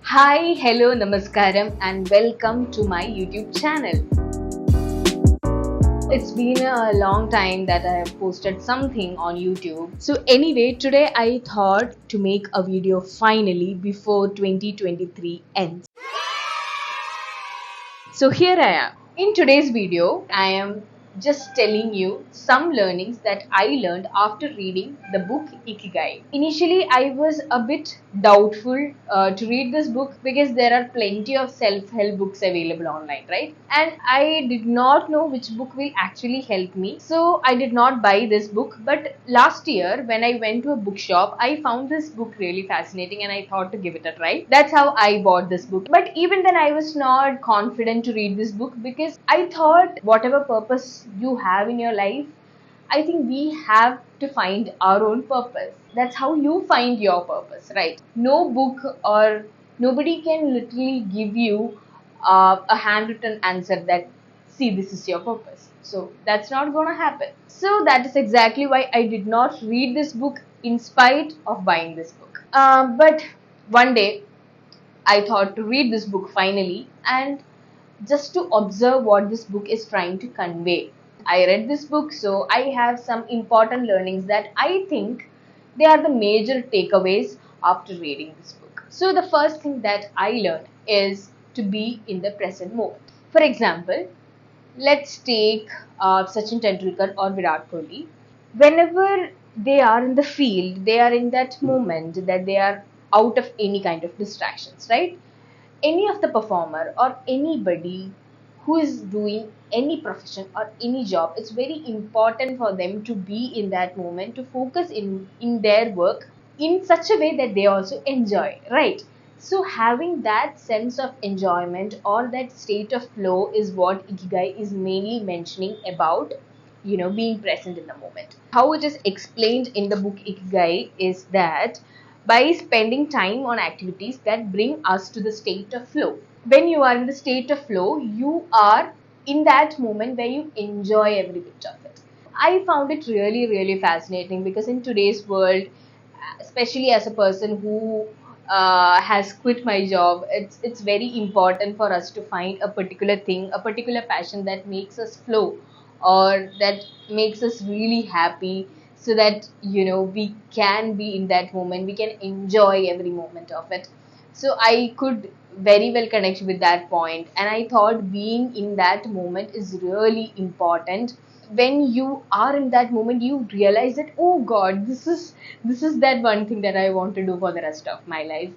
Hi, hello, namaskaram, and welcome to my YouTube channel. It's been a long time that I have posted something on YouTube. So, anyway, today I thought to make a video finally before 2023 ends. So, here I am. In today's video, I am just telling you some learnings that I learned after reading the book Ikigai. Initially, I was a bit doubtful to read this book because there are plenty of self-help books available online, right? And I did not know which book will actually help me. So I did not buy this book. But last year, when I went to a bookshop, I found this book really fascinating and I thought to give it a try. That's how I bought this book. But even then, I was not confident to read this book because I thought whatever purpose you have in your life, I think we have to find our own purpose. That's how you find your purpose, right? No book or nobody can literally give you a handwritten answer that, see, this is your purpose. So that's not gonna happen. So that is exactly why I did not read this book in spite of buying this book. But one day I thought to read this book finally and just to observe what this book is trying to convey. I read this book, so I have some important learnings that I think they are the major takeaways after reading this book. So, the first thing that I learned is to be in the present moment. For example, let's take Sachin Tendulkar or Virat Kohli. Whenever they are in the field, they are in that moment that they are out of any kind of distractions, right? Any of the performer or anybody who is doing any profession or any job, it's very important for them to be in that moment, to focus in their work in such a way that they also enjoy, right? So having that sense of enjoyment or that state of flow is what Ikigai is mainly mentioning about, being present in the moment. How it is explained in the book Ikigai is that by spending time on activities that bring us to the state of flow. When you are in the state of flow, you are in that moment where you enjoy every bit of it. I found it really, really fascinating because in today's world, especially as a person who has quit my job, it's very important for us to find a particular thing, a particular passion that makes us flow or that makes us really happy, so that we can be in that moment, we can enjoy every moment of it. So I could very well connect with that point, and I thought being in that moment is really important. When you are in that moment, you realize that, oh god, this is that one thing that I want to do for the rest of my life.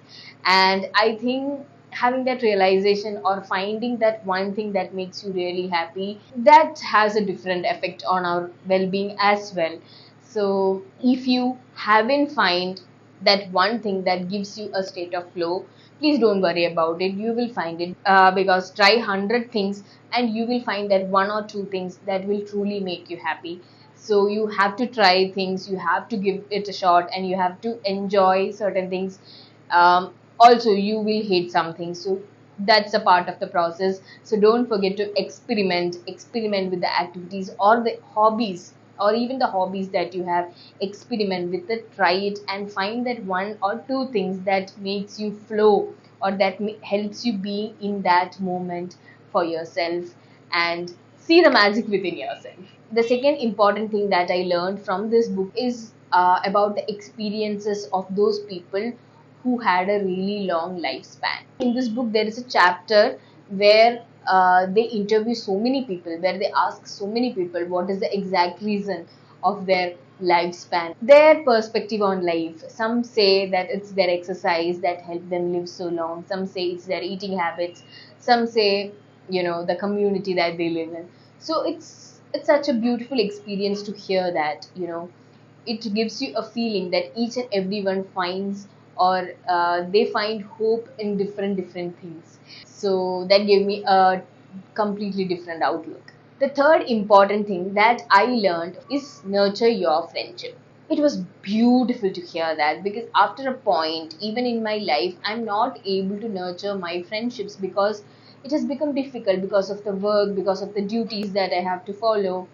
And I think having that realization or finding that one thing that makes you really happy, that has a different effect on our well-being as well. So if you haven't find that one thing that gives you a state of flow, please don't worry about it, you will find it, because try 100 things and you will find that one or two things that will truly make you happy. So you have to try things, you have to give it a shot, and you have to enjoy certain things. Also, you will hate something, so that's a part of the process. So don't forget to experiment with the activities or the hobbies, or even the hobbies that you have. Experiment with it, try it, and find that one or two things that makes you flow, or that helps you be in that moment for yourself, and see the magic within yourself. The second important thing that I learned from this book is about the experiences of those people who had a really long lifespan. In this book, there is a chapter where they interview so many people, where they ask so many people what is the exact reason of their lifespan, their perspective on life. Some say that it's their exercise that helped them live so long. Some say it's their eating habits. Some say, the community that they live in. So it's such a beautiful experience to hear that, it gives you a feeling that each and everyone finds, or they find hope in different things. So that gave me a completely different outlook. The third important thing that I learned is nurture your friendship. It was beautiful to hear that, because after a point, even in my life, I'm not able to nurture my friendships because it has become difficult because of the work, because of the duties that I have to follow.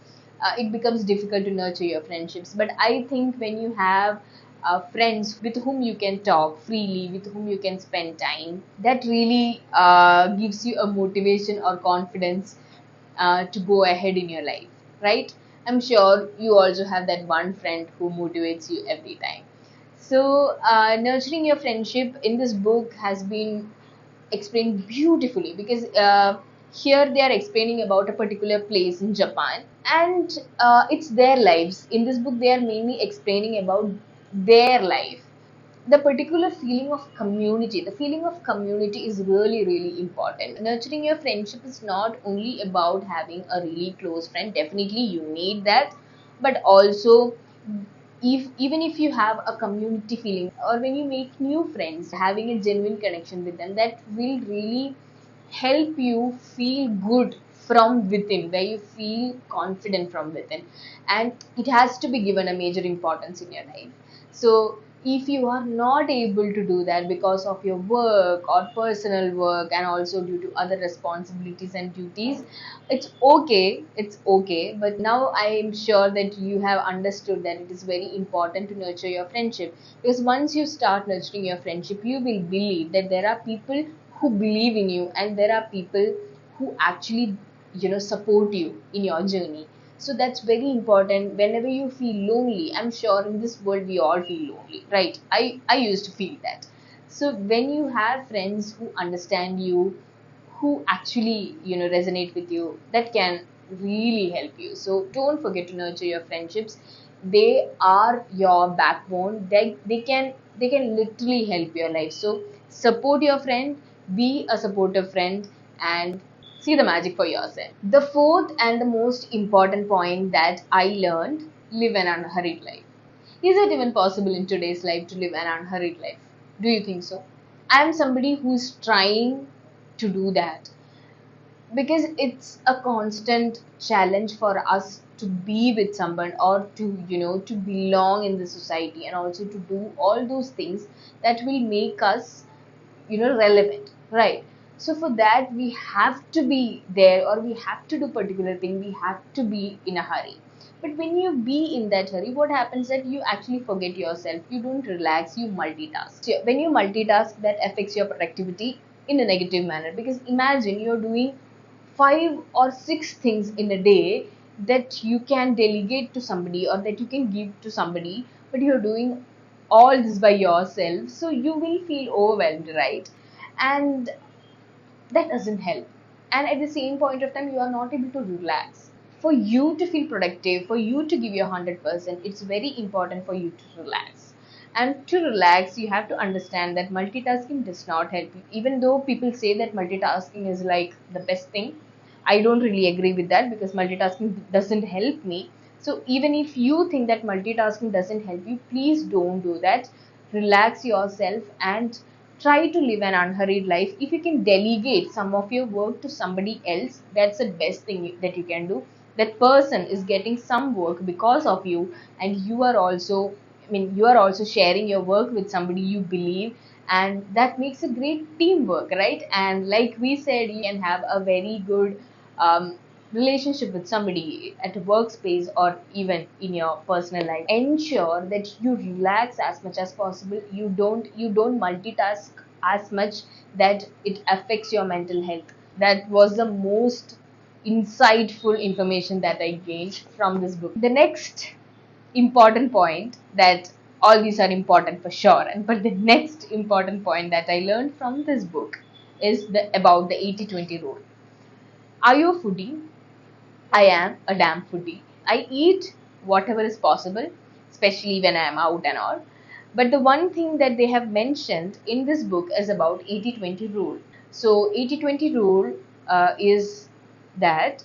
It becomes difficult to nurture your friendships. But I think when you have friends with whom you can talk freely, with whom you can spend time. That really gives you a motivation or confidence to go ahead in your life, right? I'm sure you also have that one friend who motivates you every time. So, nurturing your friendship in this book has been explained beautifully, because here they are explaining about a particular place in Japan, and it's their lives. In this book, they are mainly explaining about their life. The particular feeling of community, the feeling of community is really, really important. Nurturing your friendship is not only about having a really close friend, definitely you need that, but also, if even if you have a community feeling, or when you make new friends, having a genuine connection with them, that will really help you feel good from within, where you feel confident from within, and it has to be given a major importance in your life. So if you are not able to do that because of your work or personal work, and also due to other responsibilities and duties, it's okay, it's okay. But now I am sure that you have understood that it is very important to nurture your friendship, because once you start nurturing your friendship, you will believe that there are people who believe in you, and there are people who actually, support you in your journey. So that's very important. Whenever you feel lonely, I'm sure in this world we all feel lonely, right? I used to feel that. So when you have friends who understand you, who actually, resonate with you, that can really help you. So don't forget to nurture your friendships. They are your backbone. They can literally help your life. So support your friend, be a supportive friend, and see the magic for yourself. The fourth and the most important point that I learned: live an unhurried life. Is it even possible in today's life to live an unhurried life? Do you think so? I am somebody who's trying to do that, because it's a constant challenge for us to be with someone, or to, to belong in the society, and also to do all those things that will make us, relevant, right? So for that we have to be there, or we have to do particular thing, we have to be in a hurry. But when you be in that hurry, what happens that you actually forget yourself, you don't relax, you multitask. So when you multitask, that affects your productivity in a negative manner, because imagine you're doing 5 or 6 things in a day that you can delegate to somebody, or that you can give to somebody, but you're doing all this by yourself, so you will feel overwhelmed, right? And that doesn't help. And at the same point of time, you are not able to relax. For you to feel productive, for you to give your 100%, it's very important for you to relax. And to relax, you have to understand that multitasking does not help you. Even though people say that multitasking is like the best thing, I don't really agree with that, because multitasking doesn't help me. So even if you think that multitasking doesn't help you, please don't do that. Relax yourself and try to live an unhurried life. If you can delegate some of your work to somebody else, that's the best thing that you can do. That person is getting some work because of you, and you are also, you are also sharing your work with somebody you believe, and that makes a great teamwork, right? And like we said, you can have a very good relationship with somebody at a workspace, or even in your personal life. Ensure that you relax as much as possible. You don't multitask as much that it affects your mental health. That was the most insightful information that I gained from this book. The next important point, that all these are important for sure, and but the next important point that I learned from this book is about the 80-20 rule. Are you a foodie? I am a damn foodie. I eat whatever is possible, especially when I am out and all. But the one thing that they have mentioned in this book is about 80-20 rule. So 80-20 rule is that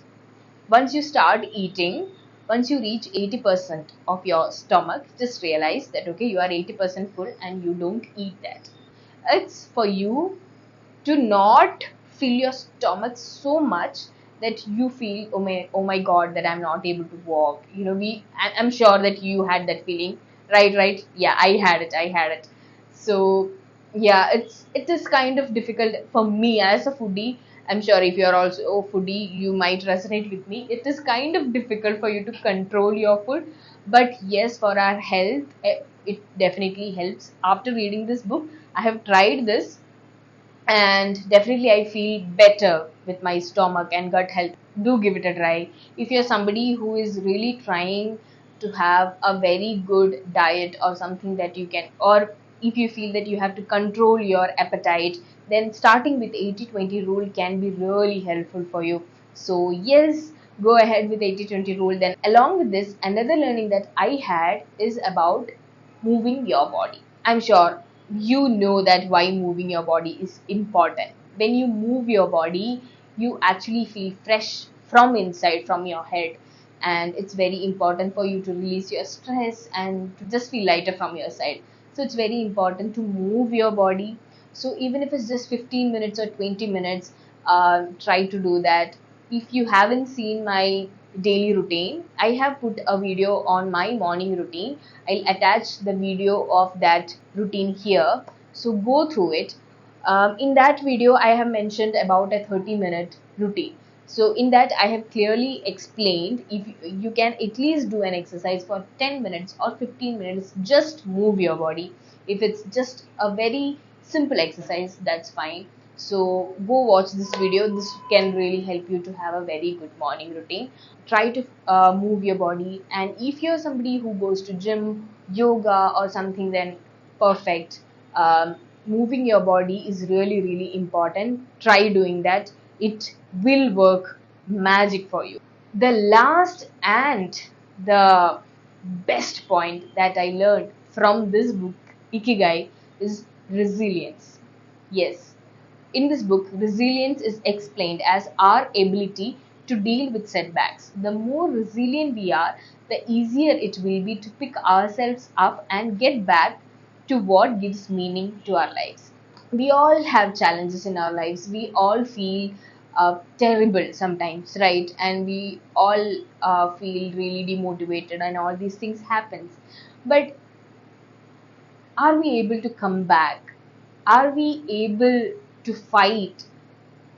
once you start eating, once you reach 80% of your stomach, just realize that okay, you are 80% full and you don't eat that. It's for you to not fill your stomach so much that you feel, oh my god, that I'm not able to walk. I'm sure that you had that feeling, right? Yeah, I had it. So yeah, it is kind of difficult for me as a foodie. I'm sure if you're also a foodie, you might resonate with me. It is kind of difficult for you to control your food, but yes, for our health, it definitely helps. After reading this book, I have tried this, and definitely I feel better with my stomach and gut health. Do give it a try. If you're somebody who is really trying to have a very good diet or something that you can, or if you feel that you have to control your appetite, then starting with 80-20 rule can be really helpful for you. So yes, go ahead with 80-20 rule. Then along with this, another learning that I had is about moving your body. I'm sure you know that why moving your body is important. When you move your body, you actually feel fresh from inside, from your head, and it's very important for you to release your stress and to just feel lighter from your side. So it's very important to move your body. So even if it's just 15 minutes or 20 minutes, try to do that. If you haven't seen my daily routine, I have put a video on my morning routine. I'll attach the video of that routine here, so go through it. In that video I have mentioned about a 30-minute routine. So in that I have clearly explained, if you can at least do an exercise for 10 minutes or 15 minutes, just move your body. If it's just a very simple exercise, that's fine. So go watch this video. This can really help you to have a very good morning routine. Try to move your body, and if you're somebody who goes to gym, yoga or something, then perfect. Moving your body is really important. Try doing that. It will work magic for you. The last and the best point that I learned from this book, Ikigai, is resilience. Yes, in this book, resilience is explained as our ability to deal with setbacks. The more resilient we are, the easier it will be to pick ourselves up and get back to what gives meaning to our lives. We all have challenges in our lives. We all feel terrible sometimes, right? And we all feel really demotivated, and all these things happens. But are we able to come back? Are we able to fight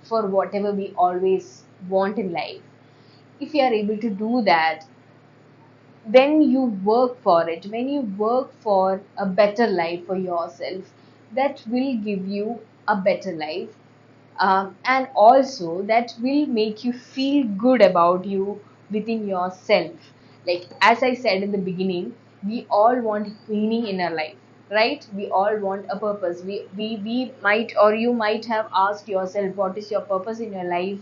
for whatever we always want in life? If you are able to do that, when you work for it, when you work for a better life for yourself, that will give you a better life. And also that will make you feel good about you within yourself. Like as I said in the beginning, we all want meaning in our life, right? We all want a purpose. We might, or you might have asked yourself, what is your purpose in your life?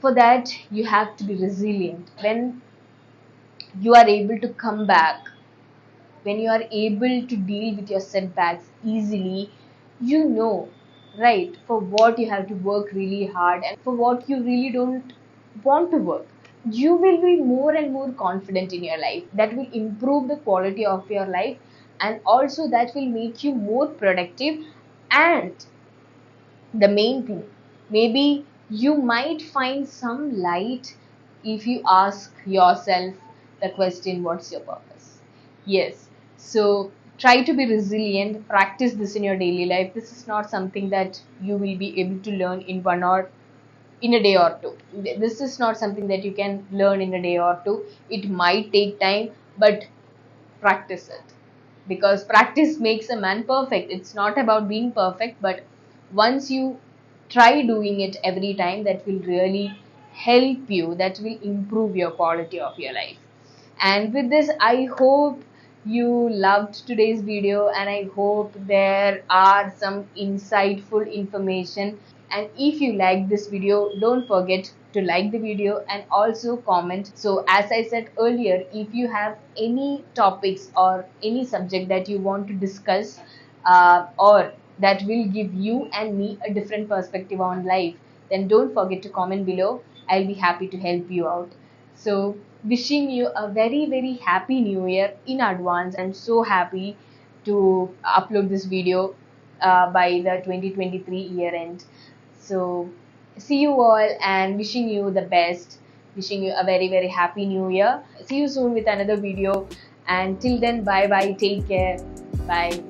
For that you have to be resilient. When you are able to come back, when you are able to deal with your setbacks easily, you know, right, for what you have to work really hard and for what you really don't want to work. You will be more and more confident in your life. That will improve the quality of your life, and also that will make you more productive. And the main thing, maybe you might find some light if you ask yourself the question, what's your purpose? Yes. So try to be resilient. Practice this in your daily life. This is not something that you will be able to learn in one or in a day or two. This is not something that you can learn in a day or two. It might take time, but practice it, because practice makes a man perfect. It's not about being perfect, but once you try doing it every time, that will really help you, that will improve your quality of your life. And with this, I hope you loved today's video, and I hope there are some insightful information. And if you like this video, don't forget to like the video and also comment. So as I said earlier, if you have any topics or any subject that you want to discuss, or that will give you and me a different perspective on life, then don't forget to comment below. I'll be happy to help you out. So wishing you a very happy new year in advance. I'm so happy to upload this video by the 2023 year end. So see you all, and wishing you the best. Wishing you a very happy new year. See you soon with another video. And till then, bye bye. Take care. Bye.